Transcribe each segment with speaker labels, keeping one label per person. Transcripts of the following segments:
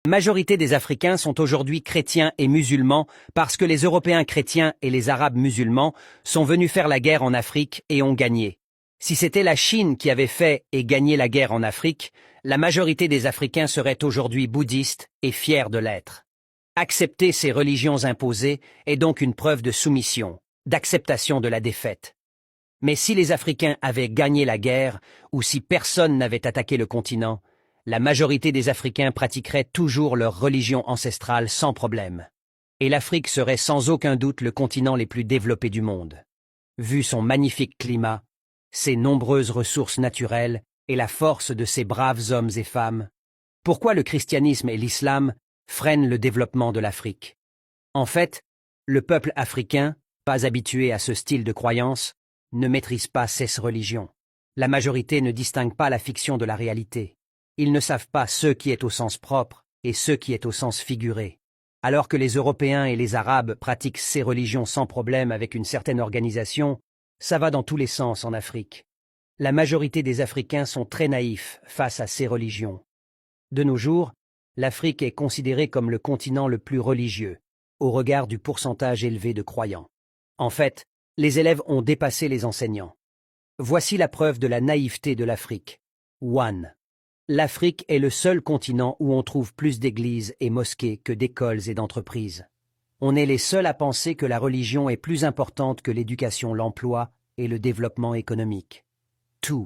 Speaker 1: La majorité des Africains sont aujourd'hui chrétiens et musulmans parce que les Européens chrétiens et les Arabes musulmans sont venus faire la guerre en Afrique et ont gagné. Si c'était la Chine qui avait fait et gagné la guerre en Afrique, la majorité des Africains seraient aujourd'hui bouddhistes et fiers de l'être. Accepter ces religions imposées est donc une preuve de soumission, d'acceptation de la défaite. Mais si les Africains avaient gagné la guerre, ou si personne n'avait attaqué le continent, la majorité des Africains pratiqueraient toujours leur religion ancestrale sans problème. Et l'Afrique serait sans aucun doute le continent les plus développés du monde. Vu son magnifique climat, ses nombreuses ressources naturelles et la force de ses braves hommes et femmes, pourquoi le christianisme et l'islam freinent le développement de l'Afrique? En fait, le peuple africain, pas habitué à ce style de croyance, ne maîtrise pas ces religions. La majorité ne distingue pas la fiction de la réalité. Ils ne savent pas ce qui est au sens propre et ce qui est au sens figuré. Alors que les Européens et les Arabes pratiquent ces religions sans problème avec une certaine organisation, ça va dans tous les sens en Afrique. La majorité des Africains sont très naïfs face à ces religions. De nos jours, l'Afrique est considérée comme le continent le plus religieux, au regard du pourcentage élevé de croyants. En fait, les élèves ont dépassé les enseignants. Voici la preuve de la naïveté de l'Afrique. 1. L'Afrique est le seul continent où on trouve plus d'églises et mosquées que d'écoles et d'entreprises. On est les seuls à penser que la religion est plus importante que l'éducation, l'emploi et le développement économique. 2.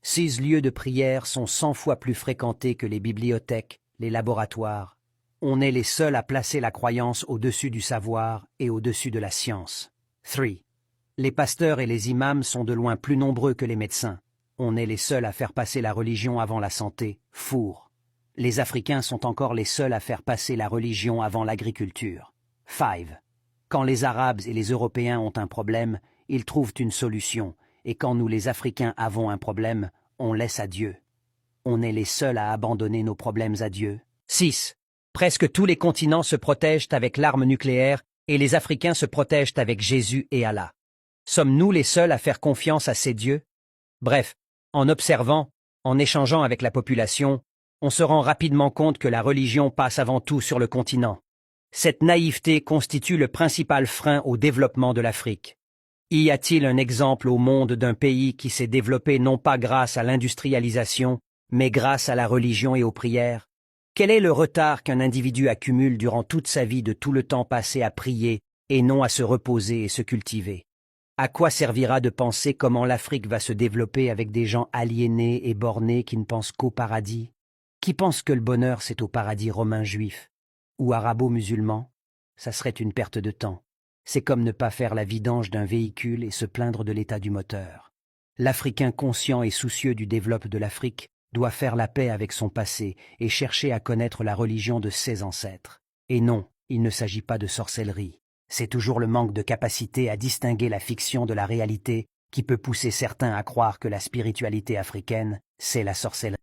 Speaker 1: Ces lieux de prière sont 100 fois plus fréquentés que les bibliothèques, les laboratoires. On est les seuls à placer la croyance au-dessus du savoir et au-dessus de la science. 3. Les pasteurs et les imams sont de loin plus nombreux que les médecins. On est les seuls à faire passer la religion avant la santé. 4. Les Africains sont encore les seuls à faire passer la religion avant l'agriculture. 5. Quand les Arabes et les Européens ont un problème, ils trouvent une solution, et quand nous les Africains avons un problème, on laisse à Dieu. On est les seuls à abandonner nos problèmes à Dieu. 6. Presque tous les continents se protègent avec l'arme nucléaire et les Africains se protègent avec Jésus et Allah. Sommes-nous les seuls à faire confiance à ces dieux? Bref, en observant, en échangeant avec la population, on se rend rapidement compte que la religion passe avant tout sur le continent. Cette naïveté constitue le principal frein au développement de l'Afrique. Y a-t-il un exemple au monde d'un pays qui s'est développé non pas grâce à l'industrialisation, mais grâce à la religion et aux prières? Quel est le retard qu'un individu accumule durant toute sa vie de tout le temps passé à prier et non à se reposer et se cultiver? À quoi servira de penser comment l'Afrique va se développer avec des gens aliénés et bornés qui ne pensent qu'au paradis? Qui pense que le bonheur c'est au paradis romain juif ou arabo-musulman? Ça serait une perte de temps. C'est comme ne pas faire la vidange d'un véhicule et se plaindre de l'état du moteur. L'Africain conscient et soucieux du développement de l'Afrique doit faire la paix avec son passé et chercher à connaître la religion de ses ancêtres. Et non, il ne s'agit pas de sorcellerie. C'est toujours le manque de capacité à distinguer la fiction de la réalité qui peut pousser certains à croire que la spiritualité africaine, c'est la sorcellerie.